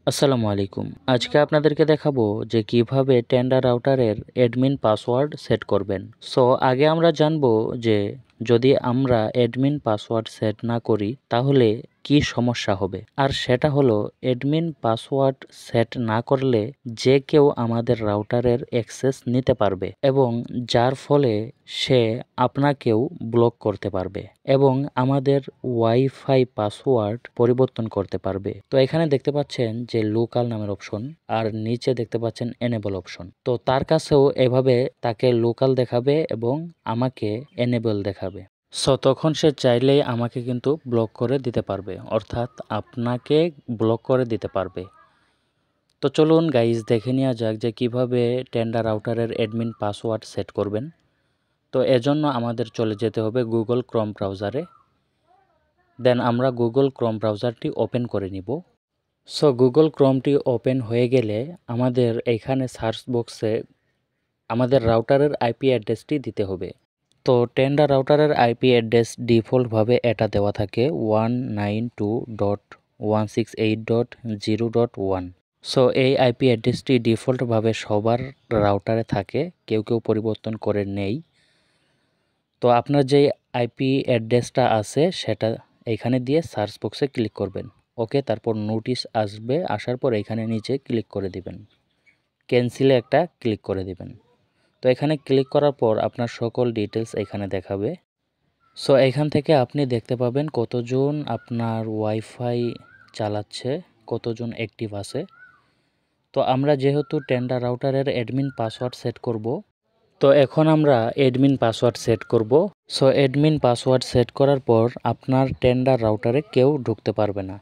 আসসালামু আলাইকুম। আজকে আপনাদেরকে দেখাবো যে কিভাবে টেন্ডার রাউটারের অ্যাডমিন পাসওয়ার্ড সেট করবেন। সো আগে আমরা জানবো যে যদি আমরা অ্যাডমিন পাসওয়ার্ড সেট না করি তাহলে কি সমস্যা হবে। আর সেটা হলো অ্যাডমিন পাসওয়ার্ড সেট না করলে যে কেউ আমাদের রাউটারের অ্যাক্সেস নিতে পারবে এবং যার ফলে সে আপনাকেও ব্লক করতে পারবে এবং আমাদের ওয়াইফাই পাসওয়ার্ড পরিবর্তন করতে পারবে। তো এখানে দেখতে পাচ্ছেন যে লোকাল নামের অপশন আর নিচে দেখতে পাচ্ছেন এনেবল অপশন। তো তার কাছেও এভাবে তাকে লোকাল দেখাবে এবং আমাকে এনেবল দেখাবে। সো তখন সে চাইলেই আমাকে কিন্তু ব্লক করে দিতে পারবে, অর্থাৎ আপনাকে ব্লক করে দিতে পারবে। তো চলুন গাইজ দেখে নেওয়া যাক যে কিভাবে টেন্ডার রাউটারের অ্যাডমিন পাসওয়ার্ড সেট করবেন। তো এজন্য আমাদের চলে যেতে হবে গুগল ক্রোম ব্রাউজারে। দেন আমরা গুগল ক্রোম ব্রাউজারটি ওপেন করে নিব। সো গুগল ক্রোমটি ওপেন হয়ে গেলে আমাদের এইখানে সার্চ বক্সে আমাদের রাউটারের আইপি অ্যাড্রেসটি দিতে হবে। তো টেন্ডার রাউটারের আইপি অ্যাড্রেস ডিফল্টভাবে এটা দেওয়া থাকে 192.168.0.1। সো এই আইপি অ্যাড্রেসটি ডিফল্টভাবে সবার রাউটারে থাকে, কেউ কেউ পরিবর্তন করে নেই। তো আপনার যে আইপি অ্যাড্রেসটা আছে সেটা এইখানে দিয়ে সার্চ বক্সে ক্লিক করবেন। ওকে, তারপর নোটিশ আসবে, আসার পর এখানে নিচে ক্লিক করে দিবেন, ক্যান্সেলে একটা ক্লিক করে দিবেন। তো এখানে ক্লিক করার পর আপনার সকল ডিটেলস এখানে দেখাবে। সো এখান থেকে আপনি দেখতে পাবেন কতজন আপনার ওয়াইফাই চালাচ্ছে, কতজন অ্যাক্টিভ আছে। তো আমরা যেহেতু টেন্ডার রাউটারের অ্যাডমিন পাসওয়ার্ড সেট করব, তো এখন আমরা অ্যাডমিন পাসওয়ার্ড সেট করব। সো অ্যাডমিন পাসওয়ার্ড সেট করার পর আপনার টেন্ডার রাউটারে কেউ ঢুকতে পারবে না।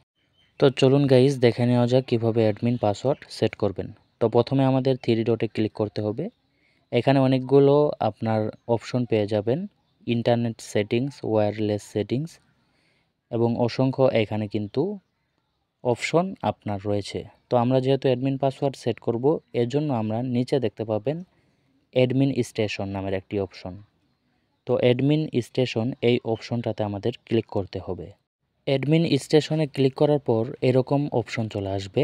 তো চলুন গাইজ দেখে নেওয়া যাক কীভাবে অ্যাডমিন পাসওয়ার্ড সেট করবেন। তো প্রথমে আমাদের 3 ডটে ক্লিক করতে হবে। এখানে অনেকগুলো আপনার অপশন পেয়ে যাবেন, ইন্টারনেট সেটিংস, ওয়্যারলেস সেটিংস এবং অসংখ্য এখানে কিন্তু অপশন আপনার রয়েছে। তো আমরা যেহেতু অ্যাডমিন পাসওয়ার্ড সেট করব, এর জন্য আমরা নিচে দেখতে পাবেন অ্যাডমিন স্টেশন নামের একটি অপশন। তো অ্যাডমিন স্টেশন এই অপশনটাতে আমাদের ক্লিক করতে হবে। অ্যাডমিন স্টেশনে ক্লিক করার পর এরকম অপশন চলে আসবে।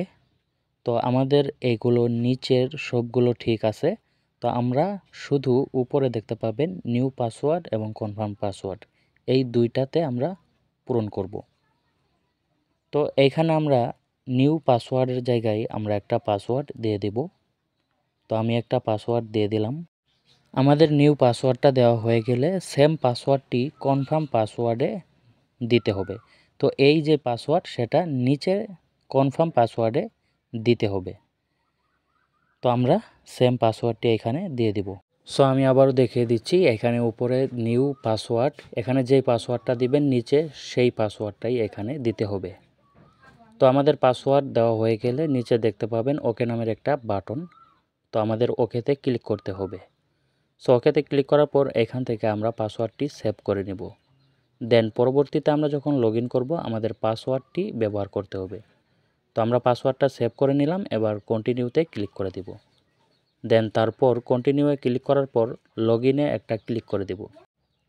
তো আমাদের এইগুলো নিচের সবগুলো ঠিক আছে। তো আমরা শুধু উপরে দেখতে পাবেন নিউ পাসওয়ার্ড এবং কনফার্ম পাসওয়ার্ড, এই দুইটাতে আমরা পূরণ করব। তো এইখানে আমরা নিউ পাসওয়ার্ডের জায়গায় আমরা একটা পাসওয়ার্ড দিয়ে দেব। তো আমি একটা পাসওয়ার্ড দিয়ে দিলাম। আমাদের নিউ পাসওয়ার্ডটা দেওয়া হয়ে গেলে সেম পাসওয়ার্ডটি কনফার্ম পাসওয়ার্ডে দিতে হবে। তো এই যে পাসওয়ার্ড সেটা নিচে কনফার্ম পাসওয়ার্ডে দিতে হবে। তো আমরা সেম পাসওয়ার্ডটি এখানে দিয়ে দিব। সো আমি আবারও দেখিয়ে দিচ্ছি, এখানে উপরে নিউ পাসওয়ার্ড, এখানে যেই পাসওয়ার্ডটা দিবেন নিচে সেই পাসওয়ার্ডটাই এখানে দিতে হবে। তো আমাদের পাসওয়ার্ড দেওয়া হয়ে গেলে নিচে দেখতে পাবেন ওকে নামের একটা বাটন। তো আমাদের ওকেতে ক্লিক করতে হবে। সো ওকেতে ক্লিক করার পর এখান থেকে আমরা পাসওয়ার্ডটি সেভ করে নেব। দেন পরবর্তীতে আমরা যখন লগ ইন করবো আমাদের পাসওয়ার্ডটি ব্যবহার করতে হবে। তো আমরা পাসওয়ার্ডটা সেভ করে নিলাম, এবার কন্টিনিউতে ক্লিক করে দিব। দেন তারপর কন্টিনিউয়ে ক্লিক করার পর লগ ইনে একটা ক্লিক করে দেব।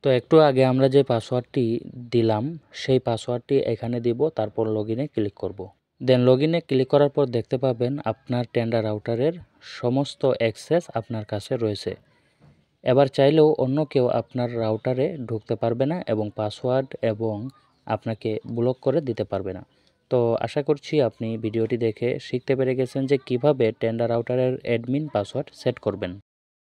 তো একটু আগে আমরা যে পাসওয়ার্ডটি দিলাম সেই পাসওয়ার্ডটি এখানে দিব, তারপর লগ ইনে ক্লিক করব। দেন লগ ইনে ক্লিক করার পর দেখতে পাবেন আপনার টেন্ডার রাউটারের সমস্ত অ্যাক্সেস আপনার কাছে রয়েছে। এবার চাইলেও অন্য কেউ আপনার রাউটারে ঢুকতে পারবে না এবং পাসওয়ার্ড এবং আপনাকে ব্লক করে দিতে পারবে না। তো আশা করছি আপনি ভিডিওটি দেখে শিখতে পেরে গেছেন যে কিভাবে টেন্ডার রাউটারের অ্যাডমিন পাসওয়ার্ড সেট করবেন।